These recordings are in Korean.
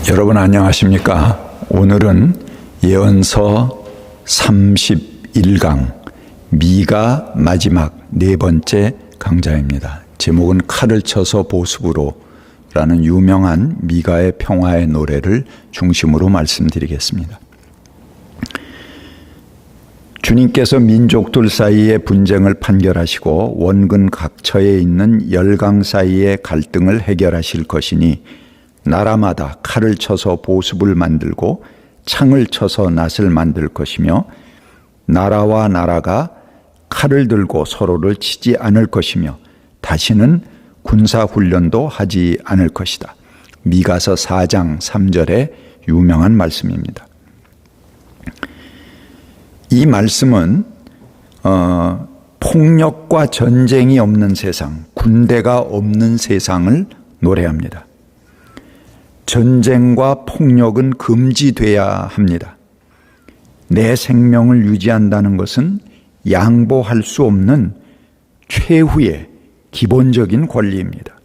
여러분 안녕하십니까? 오늘은 예언서 31강 미가 마지막 네 번째 강좌입니다. 제목은 칼을 쳐서 보습으로 라는 유명한 미가의 평화의 노래를 중심으로 말씀드리겠습니다. 주님께서 민족들 사이의 분쟁을 판결하시고 원근 각처에 있는 열강 사이의 갈등을 해결하실 것이니 나라마다 칼을 쳐서 보습을 만들고 창을 쳐서 낫을 만들 것이며 나라와 나라가 칼을 들고 서로를 치지 않을 것이며 다시는 군사훈련도 하지 않을 것이다. 미가서 4장 3절의 유명한 말씀입니다. 이 말씀은 폭력과 전쟁이 없는 세상, 군대가 없는 세상을 노래합니다. 전쟁과 폭력은 금지돼야 합니다. 내 생명을 유지한다는 것은 양보할 수 없는 최후의 기본적인 권리입니다.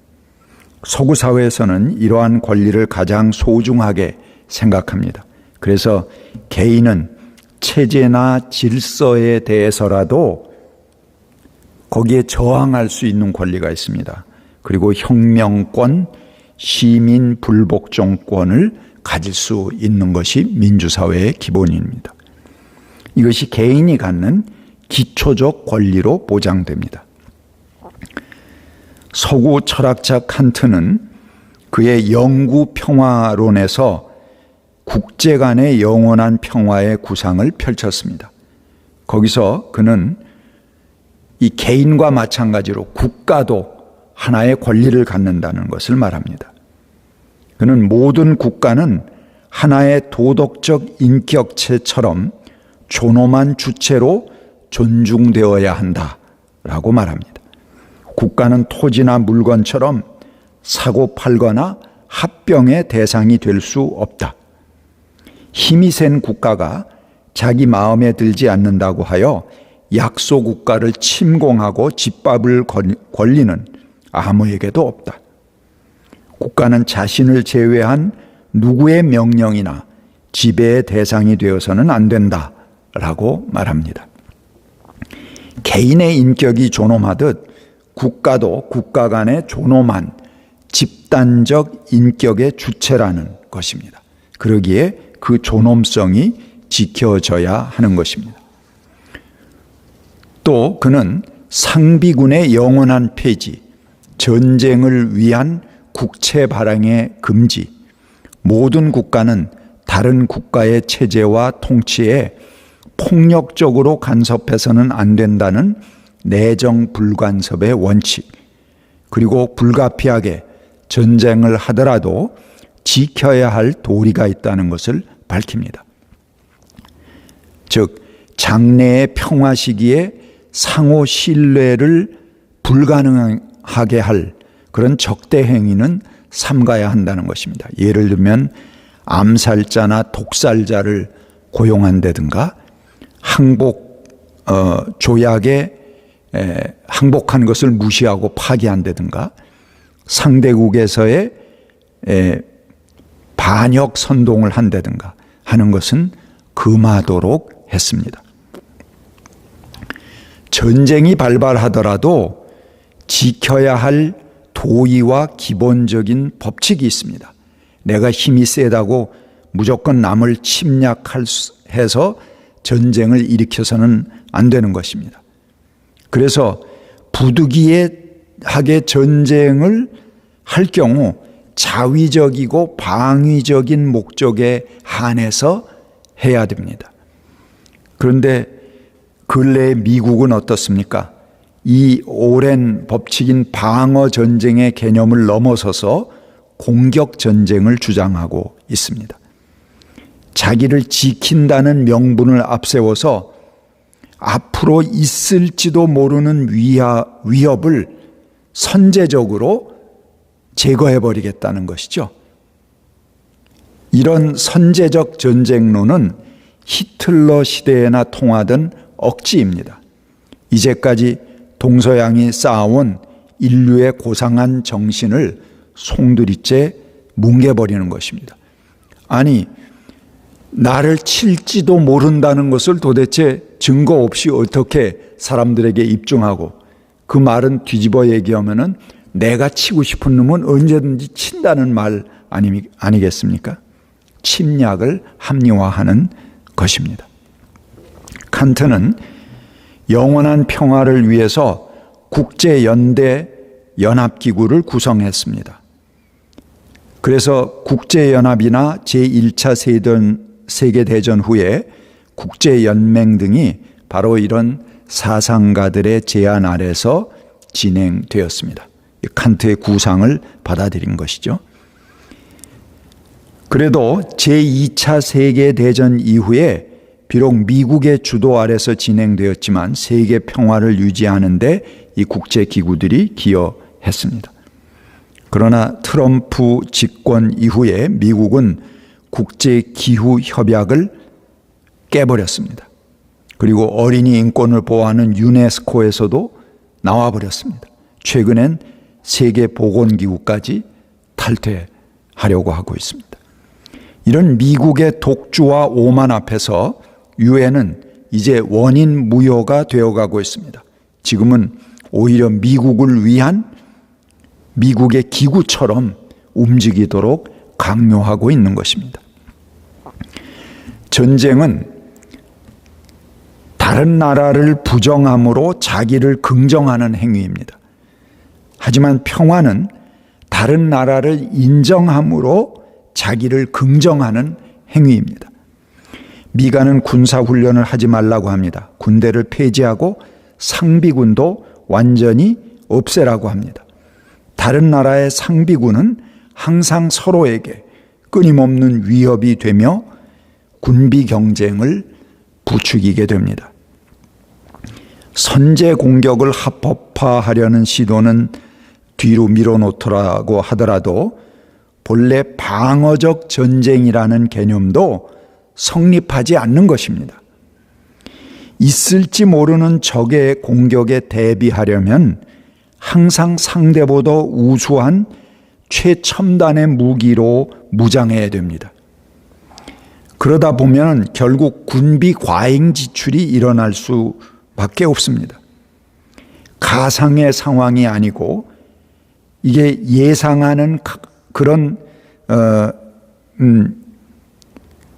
서구 사회에서는 이러한 권리를 가장 소중하게 생각합니다. 그래서 개인은 체제나 질서에 대해서라도 거기에 저항할 수 있는 권리가 있습니다. 그리고 혁명권, 시민 불복 정권을 가질 수 있는 것이 민주사회의 기본입니다. 이것이 개인이 갖는 기초적 권리로 보장됩니다. 서구 철학자 칸트는 그의 영구 평화론에서 국제 간의 영원한 평화의 구상을 펼쳤습니다. 거기서 그는 이 개인과 마찬가지로 국가도 하나의 권리를 갖는다는 것을 말합니다. 그는 모든 국가는 하나의 도덕적 인격체처럼 존엄한 주체로 존중되어야 한다라고 말합니다. 국가는 토지나 물건처럼 사고 팔거나 합병의 대상이 될 수 없다. 힘이 센 국가가 자기 마음에 들지 않는다고 하여 약소 국가를 침공하고 짓밟을 권리는 아무에게도 없다. 국가는 자신을 제외한 누구의 명령이나 지배의 대상이 되어서는 안 된다라고 말합니다. 개인의 인격이 존엄하듯 국가도 국가 간의 존엄한 집단적 인격의 주체라는 것입니다. 그러기에 그 존엄성이 지켜져야 하는 것입니다. 또 그는 상비군의 영원한 폐지, 전쟁을 위한 국채 발행의 금지, 모든 국가는 다른 국가의 체제와 통치에 폭력적으로 간섭해서는 안 된다는 내정 불간섭의 원칙, 그리고 불가피하게 전쟁을 하더라도 지켜야 할 도리가 있다는 것을 밝힙니다. 즉, 장래의 평화 시기에 상호 신뢰를 불가능하게 할 그런 적대 행위는 삼가야 한다는 것입니다. 예를 들면 암살자나 독살자를 고용한다든가 조약에 항복한 것을 무시하고 파기한다든가 상대국에서의 반역 선동을 한다든가 하는 것은 금하도록 했습니다. 전쟁이 발발하더라도 지켜야 할 도의와 기본적인 법칙이 있습니다. 내가 힘이 세다고 무조건 남을 침략해서 전쟁을 일으켜서는 안 되는 것입니다. 그래서 부득이하게 전쟁을 할 경우 자위적이고 방위적인 목적에 한해서 해야 됩니다. 그런데 근래에 미국은 어떻습니까? 이 오랜 법칙인 방어 전쟁의 개념을 넘어서서 공격 전쟁을 주장하고 있습니다. 자기를 지킨다는 명분을 앞세워서 앞으로 있을지도 모르는 위협을 선제적으로 제거해버리겠다는 것이죠. 이런 선제적 전쟁론은 히틀러 시대에나 통하던 억지입니다. 이제까지 동서양이 쌓아온 인류의 고상한 정신을 송두리째 뭉개버리는 것입니다. 아니, 나를 칠지도 모른다는 것을 도대체 증거 없이 어떻게 사람들에게 입증하고, 그 말은 뒤집어 얘기하면은 내가 치고 싶은 놈은 언제든지 친다는 말 아니겠습니까? 침략을 합리화하는 것입니다. 칸트는 영원한 평화를 위해서 국제연대 연합기구를 구성했습니다. 그래서 국제연합이나 제1차 세계대전 후에 국제연맹 등이 바로 이런 사상가들의 제안 아래서 진행되었습니다. 칸트의 구상을 받아들인 것이죠. 그래도 제2차 세계대전 이후에 비록 미국의 주도 아래서 진행되었지만 세계 평화를 유지하는 데 이 국제기구들이 기여했습니다. 그러나 트럼프 집권 이후에 미국은 국제기후협약을 깨버렸습니다. 그리고 어린이 인권을 보호하는 유네스코에서도 나와버렸습니다. 최근엔 세계보건기구까지 탈퇴하려고 하고 있습니다. 이런 미국의 독주와 오만 앞에서 유엔은 이제 원인 무효가 되어가고 있습니다. 지금은 오히려 미국을 위한 미국의 기구처럼 움직이도록 강요하고 있는 것입니다. 전쟁은 다른 나라를 부정함으로 자기를 긍정하는 행위입니다. 하지만 평화는 다른 나라를 인정함으로 자기를 긍정하는 행위입니다. 미간은 군사훈련을 하지 말라고 합니다. 군대를 폐지하고 상비군도 완전히 없애라고 합니다. 다른 나라의 상비군은 항상 서로에게 끊임없는 위협이 되며 군비 경쟁을 부추기게 됩니다. 선제 공격을 합법화하려는 시도는 뒤로 밀어놓더라고 하더라도 본래 방어적 전쟁이라는 개념도 성립하지 않는 것입니다. 있을지 모르는 적의 공격에 대비하려면 항상 상대보다 우수한 최첨단의 무기로 무장해야 됩니다. 그러다 보면 결국 군비 과잉 지출이 일어날 수밖에 없습니다. 가상의 상황이 아니고 이게 예상하는 그런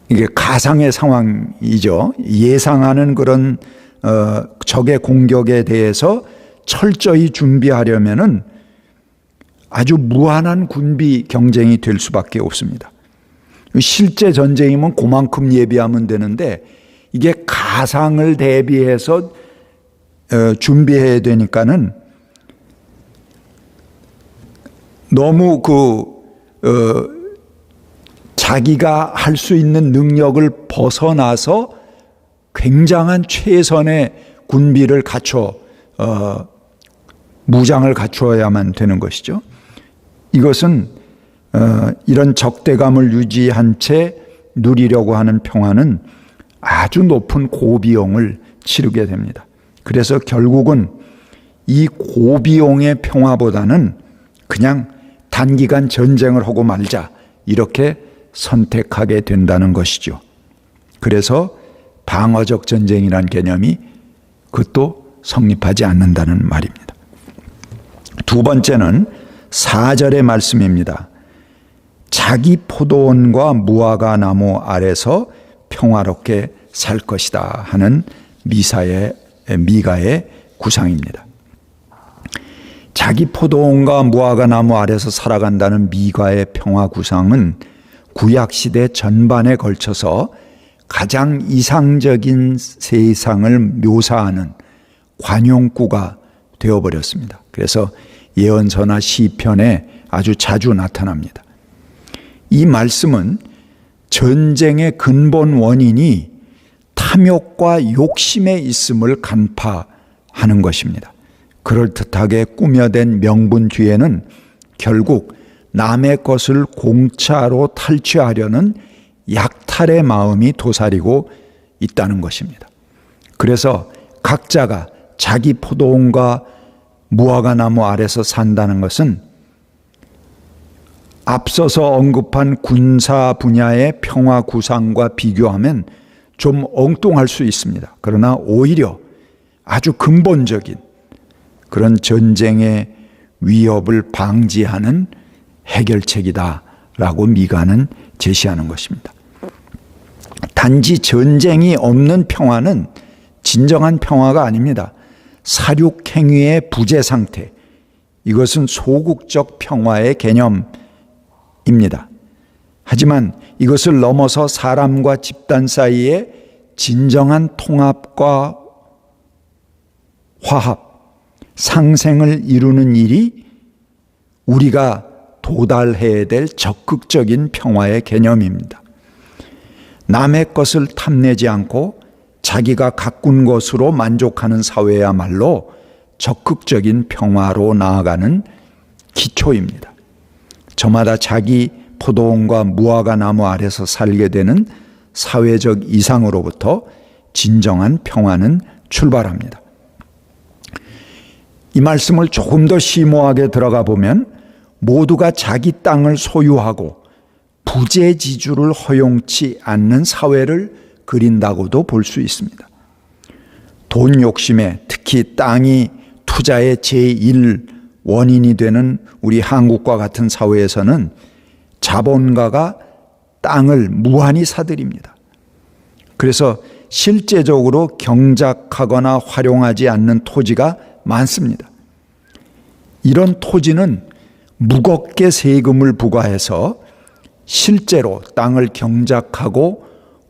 이게 가상의 상황이죠. 예상하는 그런 적의 공격에 대해서 철저히 준비하려면은 아주 무한한 군비 경쟁이 될 수밖에 없습니다. 실제 전쟁이면 그만큼 예비하면 되는데 이게 가상을 대비해서 준비해야 되니까는 너무 자기가 할 수 있는 능력을 벗어나서 굉장한 최선의 군비를 갖춰 무장을 갖추어야만 되는 것이죠. 이것은 이런 적대감을 유지한 채 누리려고 하는 평화는 아주 높은 고비용을 치르게 됩니다. 그래서 결국은 이 고비용의 평화보다는 그냥 단기간 전쟁을 하고 말자 이렇게 선택하게 된다는 것이죠. 그래서 방어적 전쟁이라는 개념이 그것도 성립하지 않는다는 말입니다. 두 번째는 4절의 말씀입니다. 자기 포도원과 무화과 나무 아래서 평화롭게 살 것이다 하는 미가의 구상입니다. 자기 포도원과 무화과 나무 아래서 살아간다는 미가의 평화 구상은 구약시대 전반에 걸쳐서 가장 이상적인 세상을 묘사하는 관용구가 되어버렸습니다. 그래서 예언서나 시편에 아주 자주 나타납니다. 이 말씀은 전쟁의 근본 원인이 탐욕과 욕심에 있음을 간파하는 것입니다. 그럴듯하게 꾸며댄 명분 뒤에는 결국 남의 것을 공짜로 탈취하려는 약탈의 마음이 도사리고 있다는 것입니다. 그래서 각자가 자기 포도원과 무화과 나무 아래서 산다는 것은 앞서서 언급한 군사 분야의 평화 구상과 비교하면 좀 엉뚱할 수 있습니다. 그러나 오히려 아주 근본적인 그런 전쟁의 위협을 방지하는 해결책이다라고 미관은 제시하는 것입니다. 단지 전쟁이 없는 평화는 진정한 평화가 아닙니다. 사륙행위의 부재 상태, 이것은 소극적 평화의 개념입니다. 하지만 이것을 넘어서 사람과 집단 사이에 진정한 통합과 화합, 상생을 이루는 일이 우리가 도달해야 될 적극적인 평화의 개념입니다. 남의 것을 탐내지 않고 자기가 가꾼 것으로 만족하는 사회야말로 적극적인 평화로 나아가는 기초입니다. 저마다 자기 포도원과 무화과 나무 아래서 살게 되는 사회적 이상으로부터 진정한 평화는 출발합니다. 이 말씀을 조금 더 심오하게 들어가 보면 모두가 자기 땅을 소유하고 부재지주를 허용치 않는 사회를 그린다고도 볼 수 있습니다. 돈 욕심에 특히 땅이 투자의 제1 원인이 되는 우리 한국과 같은 사회에서는 자본가가 땅을 무한히 사들입니다. 그래서 실제적으로 경작하거나 활용하지 않는 토지가 많습니다. 이런 토지는 무겁게 세금을 부과해서 실제로 땅을 경작하고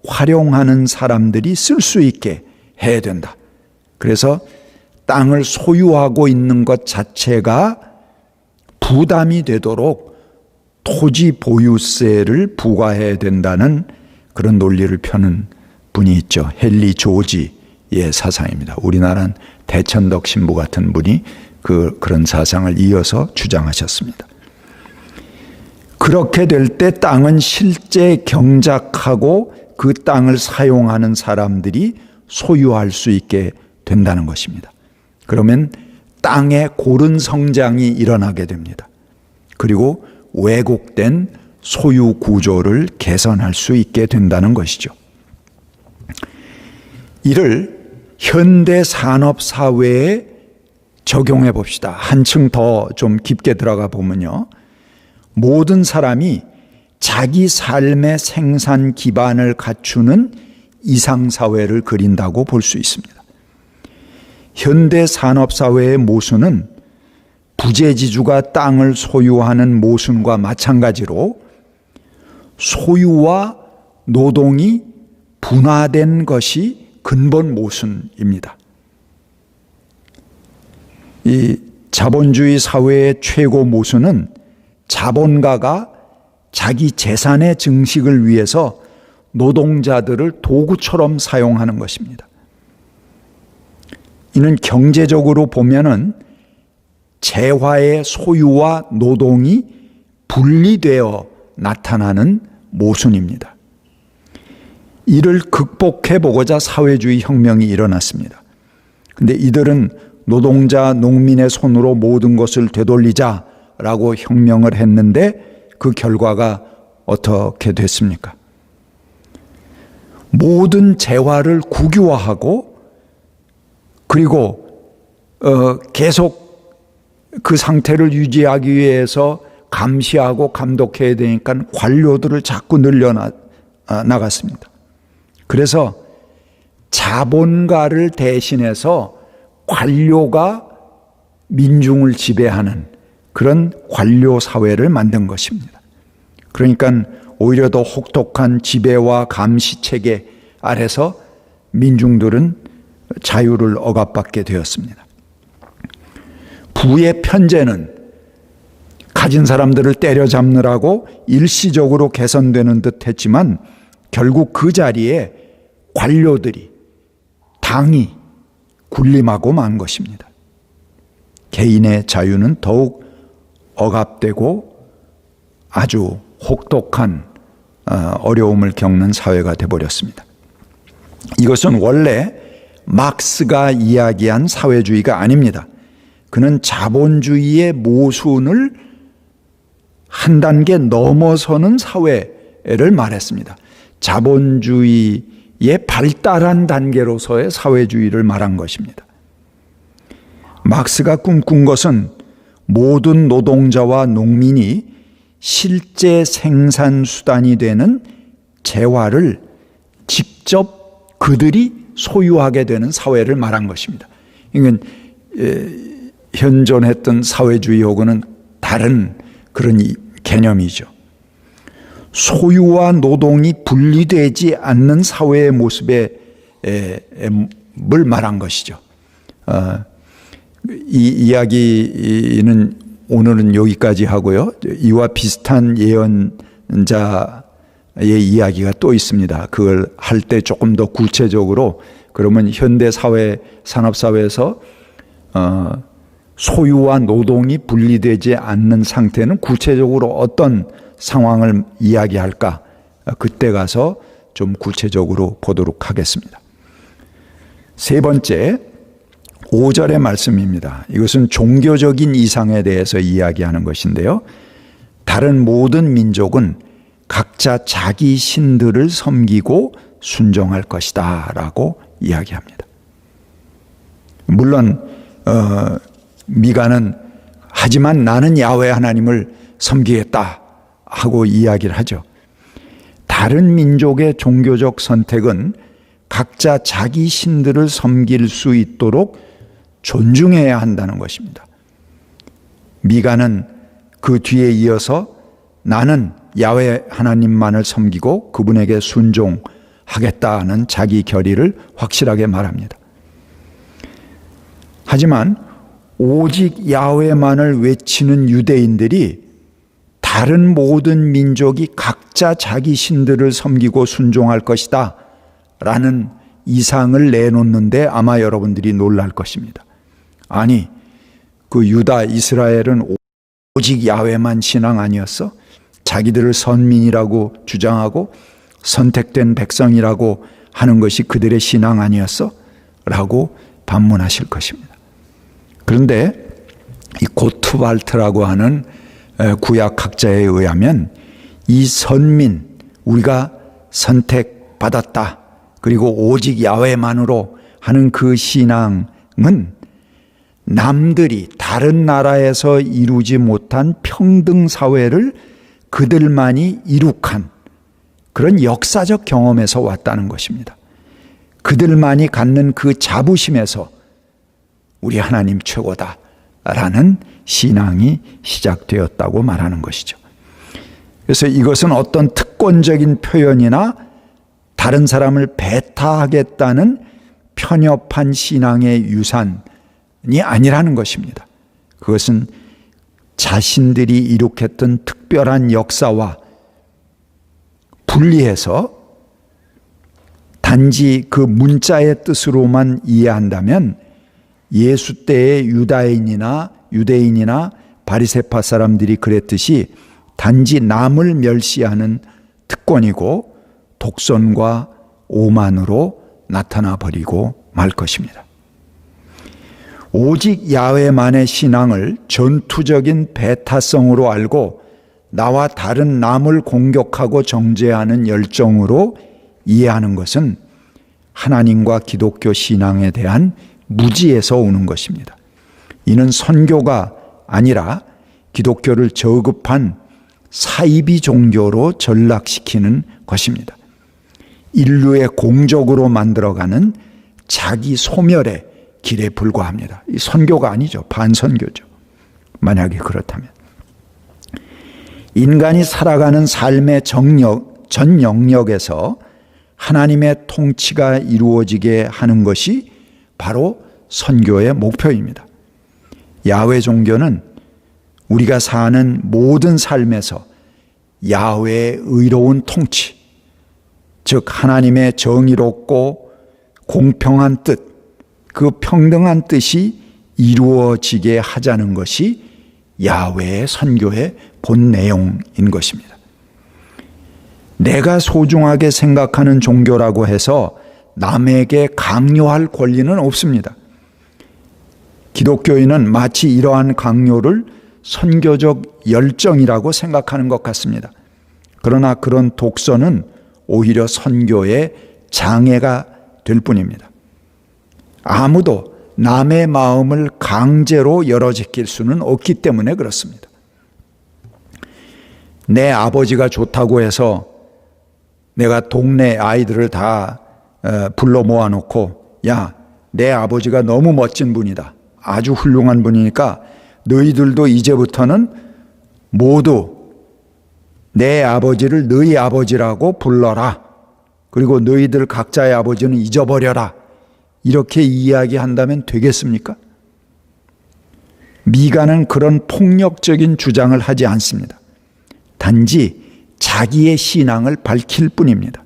활용하는 사람들이 쓸 수 있게 해야 된다. 그래서 땅을 소유하고 있는 것 자체가 부담이 되도록 토지 보유세를 부과해야 된다는 그런 논리를 펴는 분이 있죠. 헨리 조지의 사상입니다. 우리나라는 대천덕 신부 같은 분이 그런 사상을 이어서 주장하셨습니다. 그렇게 될 때 땅은 실제 경작하고 그 땅을 사용하는 사람들이 소유할 수 있게 된다는 것입니다. 그러면 땅의 고른 성장이 일어나게 됩니다. 그리고 왜곡된 소유 구조를 개선할 수 있게 된다는 것이죠. 이를 현대 산업 사회에 적용해 봅시다. 한층 더 좀 깊게 들어가 보면요. 모든 사람이 자기 삶의 생산 기반을 갖추는 이상사회를 그린다고 볼 수 있습니다. 현대 산업사회의 모순은 부재지주가 땅을 소유하는 모순과 마찬가지로 소유와 노동이 분화된 것이 근본 모순입니다. 이 자본주의 사회의 최고 모순은 자본가가 자기 재산의 증식을 위해서 노동자들을 도구처럼 사용하는 것입니다. 이는 경제적으로 보면은 재화의 소유와 노동이 분리되어 나타나는 모순입니다. 이를 극복해 보고자 사회주의 혁명이 일어났습니다. 그런데 이들은 노동자, 농민의 손으로 모든 것을 되돌리자라고 혁명을 했는데 그 결과가 어떻게 됐습니까? 모든 재화를 국유화하고 그리고 계속 그 상태를 유지하기 위해서 감시하고 감독해야 되니까 관료들을 자꾸 나갔습니다. 그래서 자본가를 대신해서 관료가 민중을 지배하는 그런 관료 사회를 만든 것입니다. 그러니까 오히려 더 혹독한 지배와 감시 체계 아래서 민중들은 자유를 억압받게 되었습니다. 부의 편제는 가진 사람들을 때려잡느라고 일시적으로 개선되는 듯 했지만 결국 그 자리에 관료들이, 당이 군림하고 만 것입니다. 개인의 자유는 더욱 억압되고 아주 혹독한 어려움을 겪는 사회가 되어버렸습니다. 이것은 원래 막스가 이야기한 사회주의가 아닙니다. 그는 자본주의의 모순을 한 단계 넘어서는 사회를 말했습니다. 자본주의의 발달한 단계로서의 사회주의를 말한 것입니다. 막스가 꿈꾼 것은 모든 노동자와 농민이 실제 생산 수단이 되는 재화를 직접 그들이 소유하게 되는 사회를 말한 것입니다. 이건 현존했던 사회주의하고는 다른 그런 개념이죠. 소유와 노동이 분리되지 않는 사회의 모습을 말한 것이죠. 이 이야기는 오늘은 여기까지 하고요. 이와 비슷한 예언자의 이야기가 또 있습니다. 그걸 할 때 조금 더 구체적으로, 그러면 현대 사회, 산업사회에서 소유와 노동이 분리되지 않는 상태는 구체적으로 어떤 상황을 이야기할까? 그때 가서 좀 구체적으로 보도록 하겠습니다. 세 번째, 5절의 말씀입니다. 이것은 종교적인 이상에 대해서 이야기하는 것인데요. 다른 모든 민족은 각자 자기 신들을 섬기고 순종할 것이다 라고 이야기합니다. 물론 미가는 하지만 나는 야훼 하나님을 섬기겠다 하고 이야기를 하죠. 다른 민족의 종교적 선택은 각자 자기 신들을 섬길 수 있도록 존중해야 한다는 것입니다. 미가는 그 뒤에 이어서 나는 야훼 하나님만을 섬기고 그분에게 순종하겠다는 자기 결의를 확실하게 말합니다. 하지만 오직 야훼만을 외치는 유대인들이 다른 모든 민족이 각자 자기 신들을 섬기고 순종할 것이다 라는 이상을 내놓는데 아마 여러분들이 놀랄 것입니다. 아니, 그 유다, 이스라엘은 오직 야훼만 신앙 아니었어? 자기들을 선민이라고 주장하고 선택된 백성이라고 하는 것이 그들의 신앙 아니었어? 라고 반문하실 것입니다. 그런데 이 고트발트라고 하는 구약학자에 의하면 이 선민, 우리가 선택받았다, 그리고 오직 야훼만으로 하는 그 신앙은 남들이 다른 나라에서 이루지 못한 평등 사회를 그들만이 이룩한 그런 역사적 경험에서 왔다는 것입니다. 그들만이 갖는 그 자부심에서 우리 하나님 최고다라는 신앙이 시작되었다고 말하는 것이죠. 그래서 이것은 어떤 특권적인 표현이나 다른 사람을 배타하겠다는 편협한 신앙의 유산이 아니라는 것입니다. 그것은 자신들이 이룩했던 특별한 역사와 분리해서 단지 그 문자의 뜻으로만 이해한다면 예수 때의 유대인이나 바리새파 사람들이 그랬듯이 단지 남을 멸시하는 특권이고 독선과 오만으로 나타나 버리고 말 것입니다. 오직 야훼만의 신앙을 전투적인 배타성으로 알고 나와 다른 남을 공격하고 정죄하는 열정으로 이해하는 것은 하나님과 기독교 신앙에 대한 무지에서 오는 것입니다. 이는 선교가 아니라 기독교를 저급한 사이비 종교로 전락시키는 것입니다. 인류의 공적으로 만들어가는 자기 소멸의 길에 불과합니다. 이 선교가 아니죠. 반선교죠. 만약에 그렇다면. 인간이 살아가는 삶의 전 영역에서 하나님의 통치가 이루어지게 하는 것이 바로 선교의 목표입니다. 야훼 종교는 우리가 사는 모든 삶에서 야훼의 의로운 통치, 즉 하나님의 정의롭고 공평한 뜻, 그 평등한 뜻이 이루어지게 하자는 것이 야훼의 선교의 본 내용인 것입니다. 내가 소중하게 생각하는 종교라고 해서 남에게 강요할 권리는 없습니다. 기독교인은 마치 이러한 강요를 선교적 열정이라고 생각하는 것 같습니다. 그러나 그런 독서는 오히려 선교의 장애가 될 뿐입니다. 아무도 남의 마음을 강제로 열어제낄 수는 없기 때문에 그렇습니다. 내 아버지가 좋다고 해서 내가 동네 아이들을 다 불러 모아놓고, 야, 내 아버지가 너무 멋진 분이다, 아주 훌륭한 분이니까 너희들도 이제부터는 모두 내 아버지를 너희 아버지라고 불러라, 그리고 너희들 각자의 아버지는 잊어버려라, 이렇게 이야기한다면 되겠습니까? 미가는 그런 폭력적인 주장을 하지 않습니다. 단지 자기의 신앙을 밝힐 뿐입니다.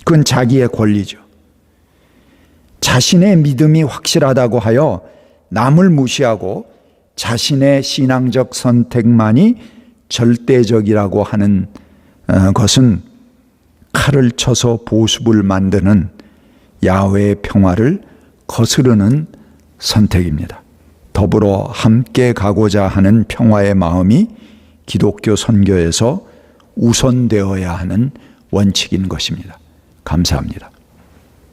그건 자기의 권리죠. 자신의 믿음이 확실하다고 하여 남을 무시하고 자신의 신앙적 선택만이 절대적이라고 하는 것은 칼을 쳐서 보습을 만드는 야훼의 평화를 거스르는 선택입니다. 더불어 함께 가고자 하는 평화의 마음이 기독교 선교에서 우선되어야 하는 원칙인 것입니다. 감사합니다.